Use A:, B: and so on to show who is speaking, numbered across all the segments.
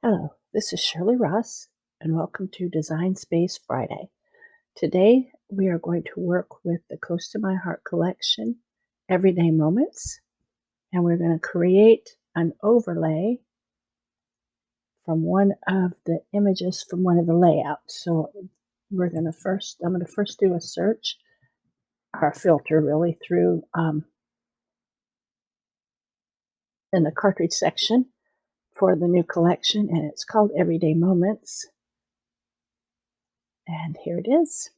A: Hello, this is Shirley Ross, and welcome to Design Space Friday. Today, we are going to work with the Close to My Heart collection, Everyday Moments, and we're going to create an overlay from one of the images from one of the layouts. So I'm going to first do a search, or a filter really, through in the cartridge section for the new collection, and it's called Everyday Moments. And here it is.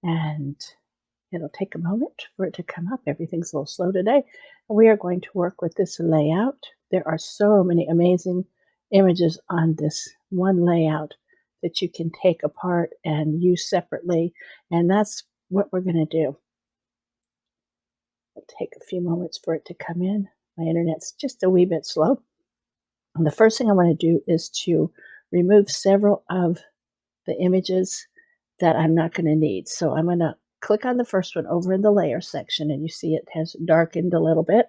A: And it'll take a moment for it to come up. Everything's a little slow today. We are going to work with this layout. There are so many amazing images on this one layout that you can take apart and use separately. And that's what we're going to do. It'll take a few moments for it to come in. My internet's just a wee bit slow. And the first thing I want to do is to remove several of the images that I'm not going to need. So I'm going to click on the first one over in the layer section, and you see it has darkened a little bit.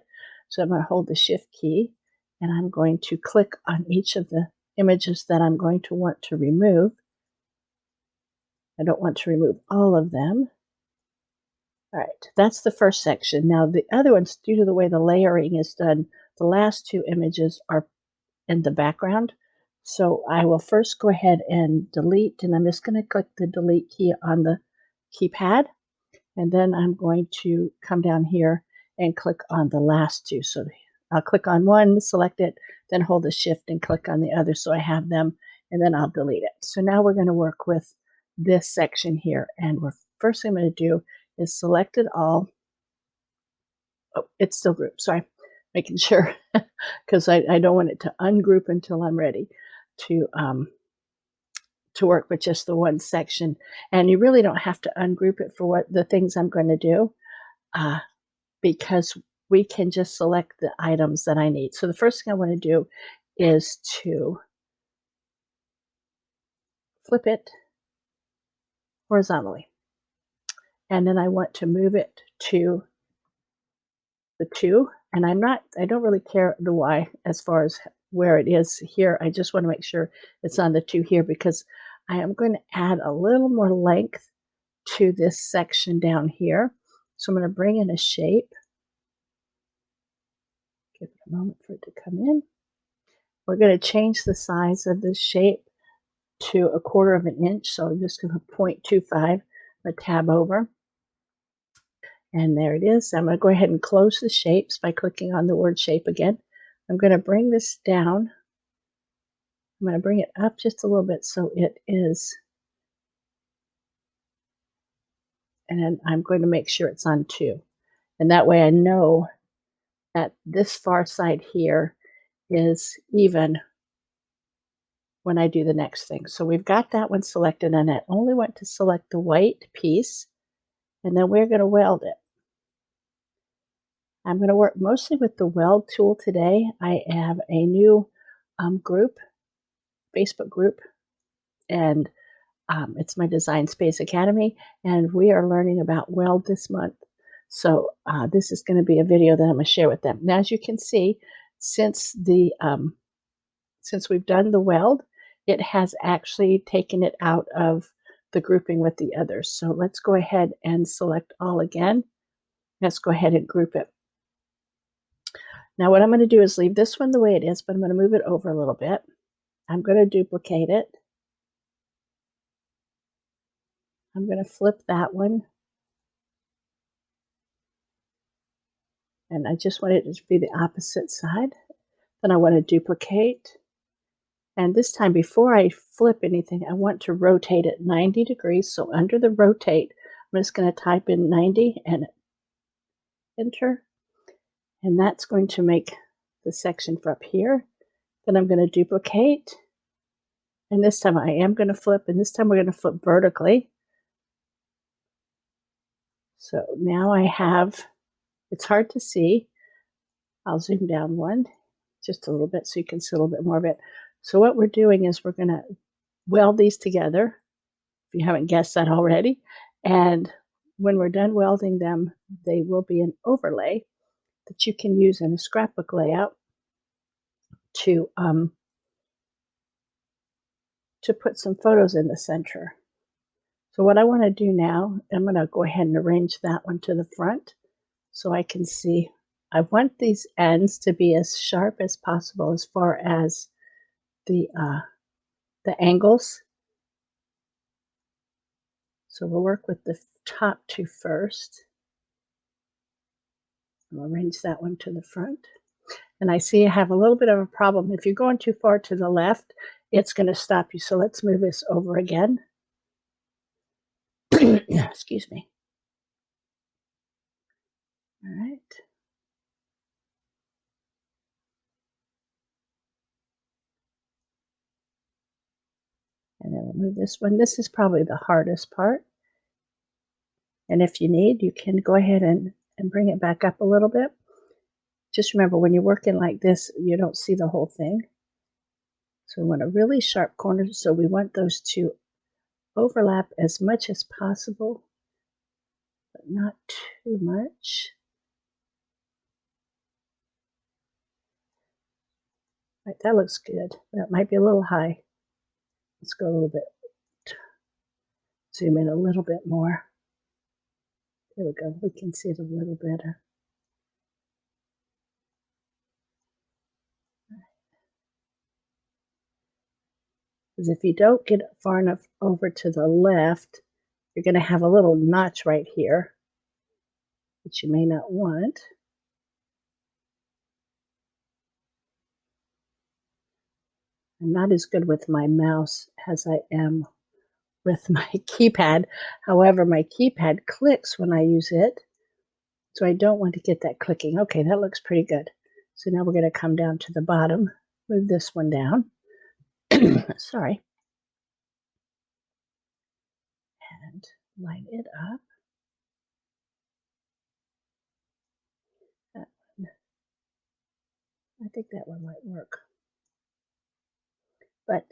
A: So I'm going to hold the shift key, and I'm going to click on each of the images that I'm going to want to remove. I don't want to remove all of them. All right, that's the first section. Now the other ones, due to the way the layering is done, the last two images are in the background. So I will first go ahead and delete, and I'm just going to click the delete key on the keypad. And then I'm going to come down here and click on the last two. So I'll click on one, select it, then hold the shift and click on the other so I have them, and then I'll delete it. So now we're going to work with this section here. And first thing I'm going to do is select it all. Oh, it's still grouped. Sorry, making sure because I don't want it to ungroup until I'm ready to work with just the one section. And you really don't have to ungroup it for what the things I'm going to do because we can just select the items that I need. So the first thing I want to do is to flip it horizontally. And then I want to move it to the 2. And I don't really care the Y as far as where it is here. I just want to make sure it's on the 2 here because I am going to add a little more length to this section down here. So I'm going to bring in a shape. Give it a moment for it to come in. We're going to change the size of this shape to 1/4 of an inch. So I'm just going to 0.25, a tab over. And there it is. I'm going to go ahead and close the shapes by clicking on the word shape again. I'm going to bring this down. I'm going to bring it up just a little bit so it is, and then I'm going to make sure it's on 2. And that way I know that this far side here is even when I do the next thing. So we've got that one selected, and I only want to select the white piece, and then we're going to weld it. I'm going to work mostly with the Weld tool today. I have a new group, Facebook group, and it's my Design Space Academy, and we are learning about Weld this month. So this is going to be a video that I'm going to share with them. Now, as you can see, since we've done the Weld, it has actually taken it out of the grouping with the others. So let's go ahead and select all again. Let's go ahead and group it. Now what I'm going to do is leave this one the way it is, but I'm going to move it over a little bit. I'm going to duplicate it. I'm going to flip that one. And I just want it to be the opposite side. Then I want to duplicate. And this time, before I flip anything, I want to rotate it 90 degrees. So under the rotate, I'm just going to type in 90 and enter. And that's going to make the section for up here. Then I'm going to duplicate. And this time I am going to flip. And this time we're going to flip vertically. So now I have, it's hard to see. I'll zoom down one just a little bit so you can see a little bit more of it. So what we're doing is we're going to weld these together, if you haven't guessed that already. And when we're done welding them, they will be an overlay that you can use in a scrapbook layout to put some photos in the center. So what I want to do now, I'm going to go ahead and arrange that one to the front so I can see. I want these ends to be as sharp as possible as far as the angles. So we'll work with the top two first. I'll arrange that one to the front. And I see I have a little bit of a problem. If you're going too far to the left, it's going to stop you. So let's move this over again. Excuse me. All right. And then we'll move this one. This is probably the hardest part. And if you need, you can go ahead and bring it back up a little bit. Just remember, when you're working like this, you don't see the whole thing. So we want a really sharp corner. So we want those to overlap as much as possible, but not too much. Right, that looks good. That might be a little high. Let's go a little bit. Zoom in a little bit more. There we go. We can see it a little better. Because if you don't get far enough over to the left, you're going to have a little notch right here, which you may not want. I'm not as good with my mouse as I am with my keypad. However, my keypad clicks when I use it, so I don't want to get that clicking. Okay, that looks pretty good. So now we're going to come down to the bottom, move this one down. Sorry. And line it up. That one. I think that one might work. But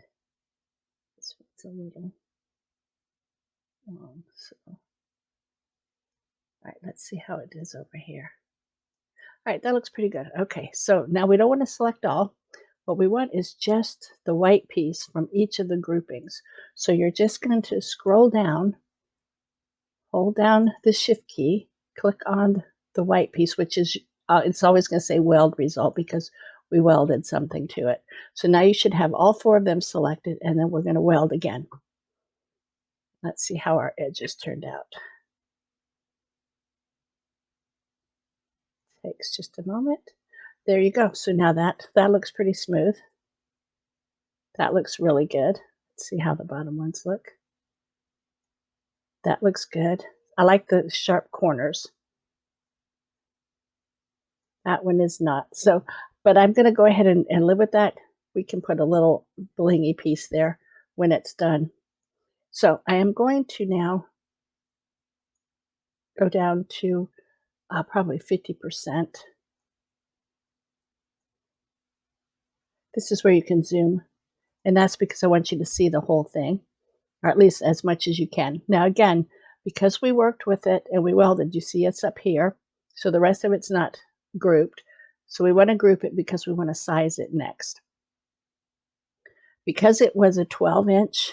A: this one's a little long, so. All right, let's see how it is over here. All right, that looks pretty good. Okay, so now we don't want to select all. What we want is just the white piece from each of the groupings. So you're just going to scroll down, hold down the shift key, click on the white piece, which is, it's always going to say weld result because we welded something to it. So now you should have all four of them selected, and then we're going to weld again. Let's see how our edges turned out. Takes just a moment. There you go. So now that looks pretty smooth. That looks really good. Let's see how the bottom ones look. That looks good. I like the sharp corners. That one is not. So, but I'm going to go ahead and live with that. We can put a little blingy piece there when it's done. So I am going to now go down to probably 50%. This is where you can zoom. And that's because I want you to see the whole thing, or at least as much as you can. Now, again, because we worked with it and we welded, you see it's up here. So the rest of it's not grouped. So we want to group it because we want to size it next. Because it was a 12-inch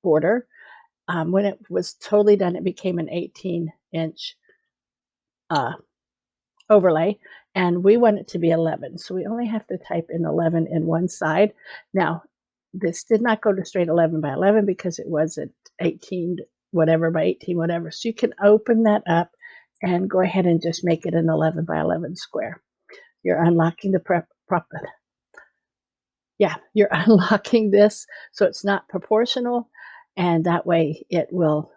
A: border, when it was totally done, it became an 18-inch overlay, and we want it to be 11. So we only have to type in 11 in one side. Now, this did not go to straight 11 by 11 because it was at 18 whatever by 18 whatever. So you can open that up and go ahead and just make it an 11 by 11 square. You're unlocking the you're unlocking this so it's not proportional, and that way it will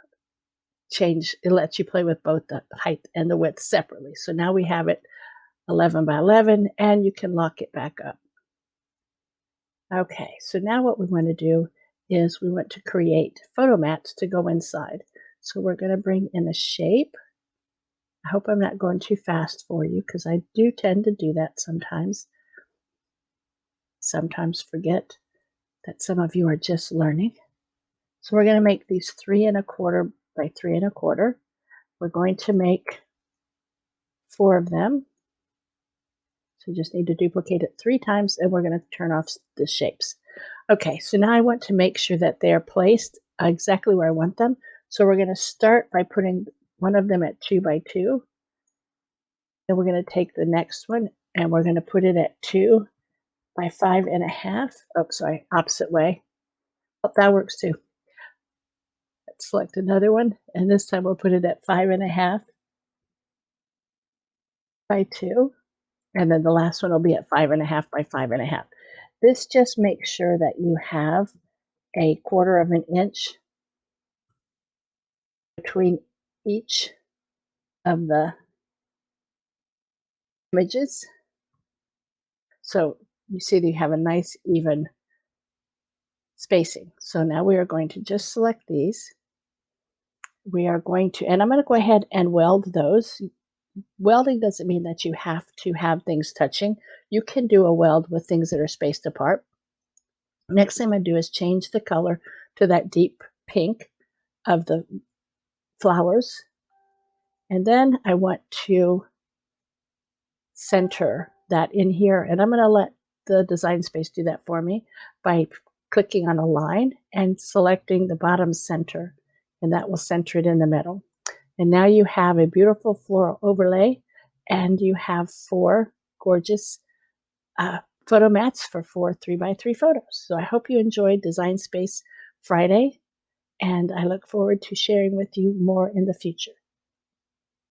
A: change. It lets you play with both the height and the width separately. So now we have it 11 by 11, and you can lock it back up. Okay, so now what we want to do is we want to create photo mats to go inside. So we're going to bring in a shape. I hope I'm not going too fast for you because I do tend to do that sometimes. Sometimes forget that some of you are just learning. So we're going to make these 3 1/4 by 3 1/4. We're going to make 4 of them. So you just need to duplicate it 3 times, and we're going to turn off the shapes. Okay, so now I want to make sure that they're placed exactly where I want them. So we're going to start by putting one of them at 2 by 2. Then we're going to take the next one and we're going to put it at 2 by 5.5. Oh, sorry, opposite way. Oh, that works too. Let's select another one, and this time we'll put it at 5.5 by 2. And then the last one will be at 5.5 by 5.5. This just makes sure that you have a 1/4 of an inch between each of the images. So you see that you have a nice even spacing. So now we are going to just select these. We are going to, and I'm going to go ahead and weld those. Welding doesn't mean that you have to have things touching. You can do a weld with things that are spaced apart. Next thing I'm going to do is change the color to that deep pink of the flowers. And then I want to center that in here. And I'm going to let the design space do that for me by clicking on a line and selecting the bottom center. And that will center it in the middle. And now you have a beautiful floral overlay, and you have 4 gorgeous photo mats for 4 3x3 photos. So I hope you enjoyed Design Space Friday, and I look forward to sharing with you more in the future.